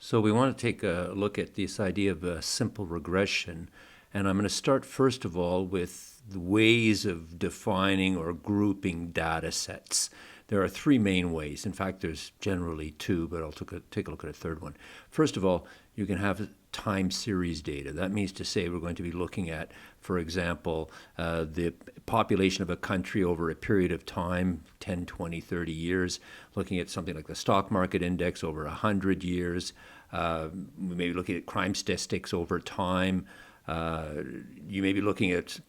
So we want to take a look at this idea of a simple regression. And I'm going to start first of all with the ways of defining or grouping data sets. There are three main ways. In fact, there's generally two, but I'll take a look at a third one. First of all, you can have time series data. That means to say we're going to be looking at, for example, the population of a country over a period of time, 10, 20, 30 years, looking at something like the stock market index over 100 years. We may be looking at crime statistics over time. You may be looking at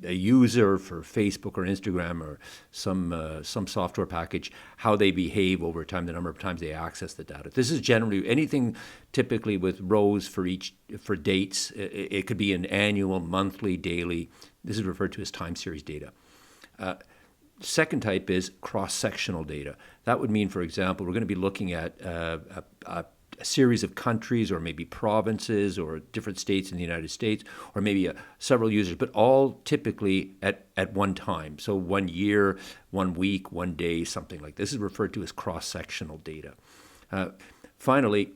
a user for Facebook or Instagram or some software package, how they behave over time, the number of times they access the data. This is generally anything typically with rows for dates. It could be an annual, monthly, daily. This is referred to as time series data. Second type is cross-sectional data. That would mean, for example, we're going to be looking at a series of countries or maybe provinces or different states in the United States, or maybe several users, but all typically at one time. So 1 year, 1 week, 1 day, something like this is referred to as cross-sectional data. Finally,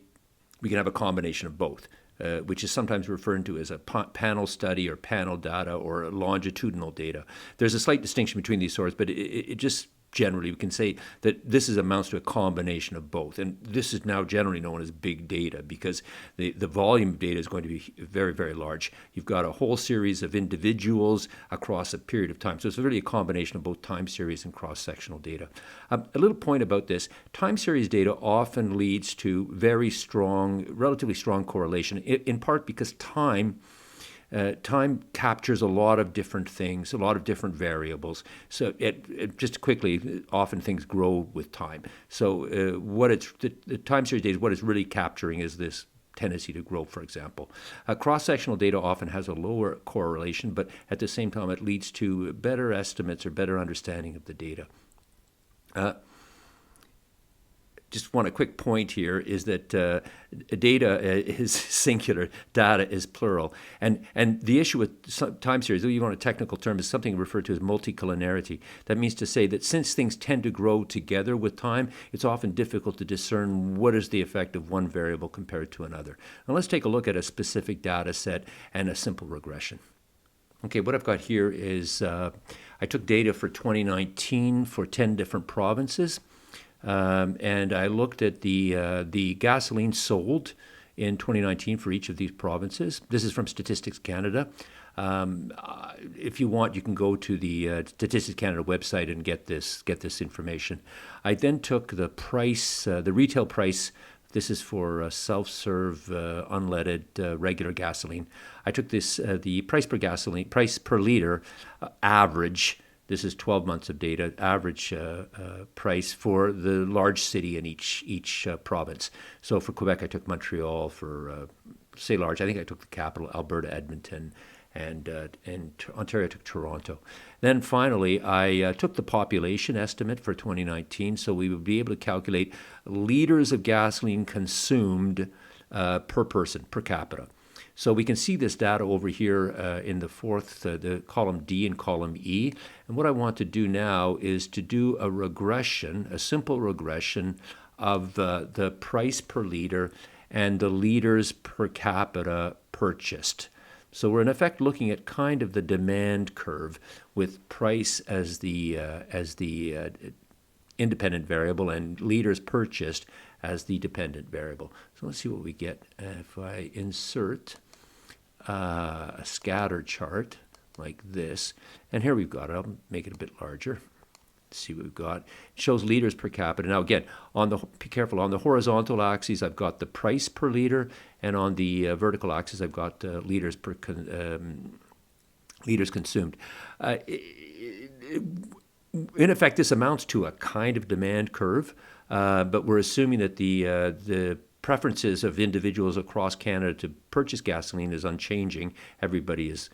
we can have a combination of both, which is sometimes referred to as a panel study or panel data or longitudinal data. There's a slight distinction between these sorts, but it just generally, we can say that this amounts to a combination of both. And this is now generally known as big data because the volume of data is going to be very, very large. You've got a whole series of individuals across a period of time. So it's really a combination of both time series and cross-sectional data. A little point about this, time series data often leads to very strong, relatively strong correlation, in part because time captures a lot of different things, a lot of different variables. So just quickly, often things grow with time. So the time series data, what it's really capturing is this tendency to grow, for example. Cross-sectional data often has a lower correlation, but at the same time, it leads to better estimates or better understanding of the data. Just want a quick point here is that data is singular, data is plural. And the issue with time series, even on a technical term, is something referred to as multicollinearity. That means to say that since things tend to grow together with time, it's often difficult to discern what is the effect of one variable compared to another. Now let's take a look at a specific data set and a simple regression. Okay, what I've got here is I took data for 2019 for 10 different provinces. And I looked at the gasoline sold in 2019 for each of these provinces. This is from Statistics Canada. If you want, you can go to the Statistics Canada website and get this information. I then took the price, the retail price. This is for self-serve, unleaded, regular gasoline. I took this the price per liter average. This is 12 months of data, average price for the large city in each province. So for Quebec, I took Montreal. For, say large, I think I took the capital, Alberta, Edmonton, and Ontario, I took Toronto. Then finally, I took the population estimate for 2019, so we would be able to calculate liters of gasoline consumed per person, per capita. So we can see this data over here in the fourth, the column D and column E. And what I want to do now is to do a regression, a simple regression of the price per liter and the liters per capita purchased. So we're in effect looking at kind of the demand curve with price as the independent variable and liters purchased as the dependent variable. So let's see what we get if I insert a scatter chart like this. And here we've got it. I'll make it a bit larger. Let's see what we've got. It shows liters per capita. Now again, be careful, on the horizontal axis I've got the price per liter, and on the vertical axis I've got liters consumed. In effect, this amounts to a kind of demand curve, but we're assuming that the preferences of individuals across Canada to purchase gasoline is unchanging. Everybody has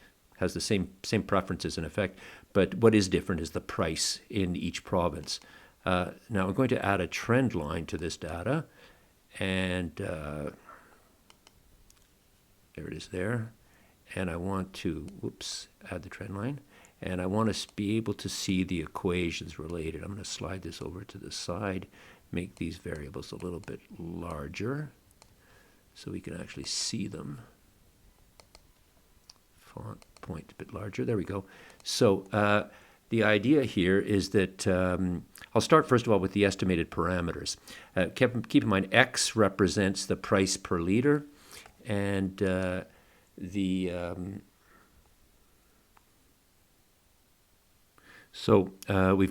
the same preferences in effect, but what is different is the price in each province. Now I'm going to add a trend line to this data, and there it is there. And I want to, add the trend line, and I want to be able to see the equations related. I'm going to slide this over to the side, make these variables a little bit larger. so we can actually see them. Font point a bit larger. There we go. So the idea here is that I'll start first of all with the estimated parameters. Keep in mind X represents the price per liter, and we've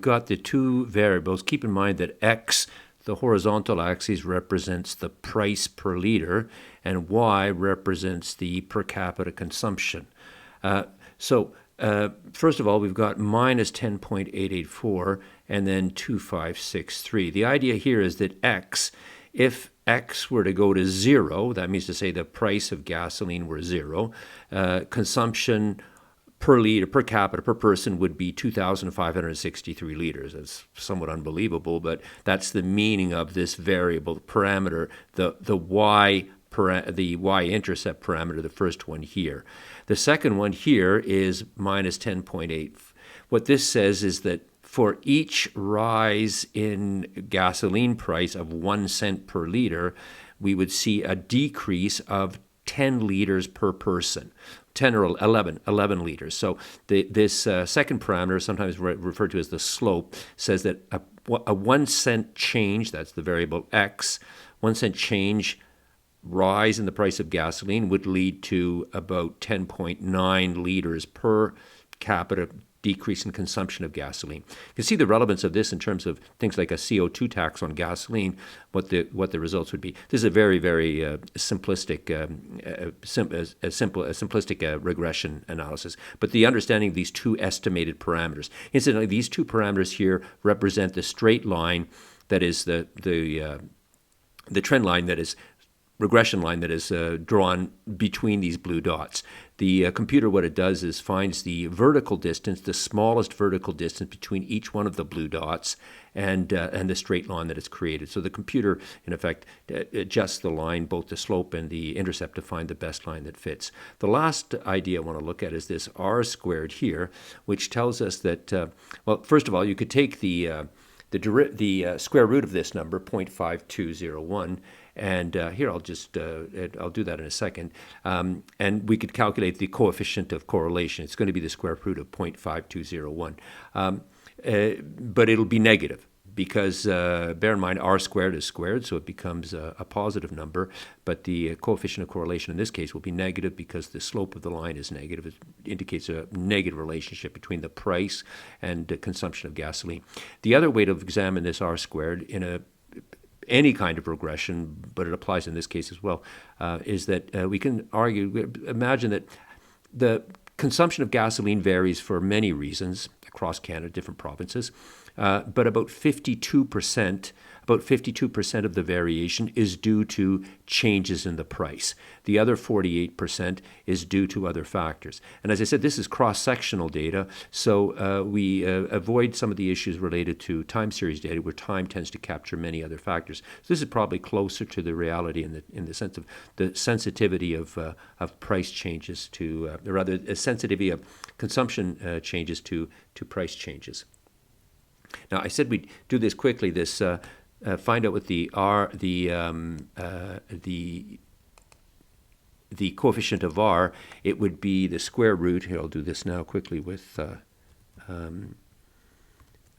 got the two variables. Keep in mind that X, the horizontal axis, represents the price per liter, and Y represents the per capita consumption. First of all, we've got minus 10.884 and then 2563. The idea here is that X, if X were to go to zero, that means to say the price of gasoline were zero, consumption per liter, per capita, per person would be 2,563 liters. That's somewhat unbelievable, but that's the meaning of this variable parameter, the y-intercept parameter, the first one here. The second one here is minus 10.8. What this says is that for each rise in gasoline price of 1 cent per liter, we would see a decrease of 10 liters per person. 10 or 11 liters. So this second parameter, sometimes referred to as the slope, says that a 1 cent change, that's the variable X, 1 cent change rise in the price of gasoline would lead to about 10.9 liters per capita decrease in consumption of gasoline. You can see the relevance of this in terms of things like a CO2 tax on gasoline, what the results would be. This is a very, very simplistic regression analysis. But the understanding of these two estimated parameters. Incidentally, these two parameters here represent the straight line that is the trend line, that is regression line, that is drawn between these blue dots. The computer, what it does is finds the vertical distance, the smallest vertical distance between each one of the blue dots and the straight line that it's created. So the computer, in effect, adjusts the line, both the slope and the intercept, to find the best line that fits. The last idea I want to look at is this R squared here, which tells us that, well, first of all, you could take the square root of this number, 0.5201, and here I'll do that in a second, and we could calculate the coefficient of correlation. It's going to be the square root of 0.5201, but it'll be negative because, bear in mind, R squared is squared, so it becomes a positive number, but the coefficient of correlation in this case will be negative because the slope of the line is negative. It indicates a negative relationship between the price and the consumption of gasoline. The other way to examine this R squared in any kind of regression, but it applies in this case as well, is that we can imagine that the consumption of gasoline varies for many reasons across Canada, different provinces, but about 52% of the variation is due to changes in the price. The other 48% is due to other factors. And as I said, this is cross-sectional data, so we avoid some of the issues related to time series data, where time tends to capture many other factors. So this is probably closer to the reality in the sense of the sensitivity of price changes to, or rather, a sensitivity of consumption changes to price changes. Now, I said we'd do this quickly. This find out what the coefficient of R. It would be the square root. Here, I'll do this now quickly with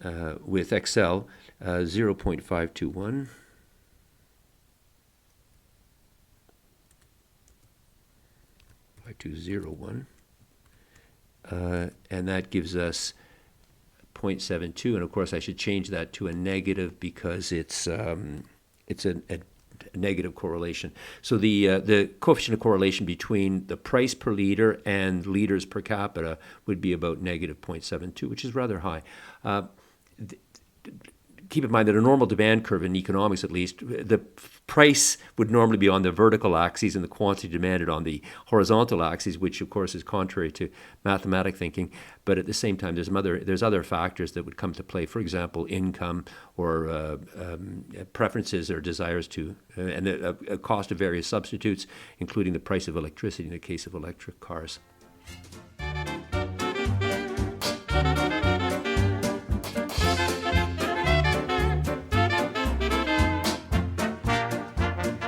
Excel. 0.521. And that gives us 0.72, and of course I should change that to a negative because it's a negative correlation. So the coefficient of correlation between the price per liter and liters per capita would be about negative 0.72, which is rather high. Keep in mind that a normal demand curve, in economics at least, the price would normally be on the vertical axis and the quantity demanded on the horizontal axis, which of course is contrary to mathematic thinking. But at the same time, there's other factors that would come to play. For example, income or preferences or desires to, and a cost of various substitutes, including the price of electricity in the case of electric cars.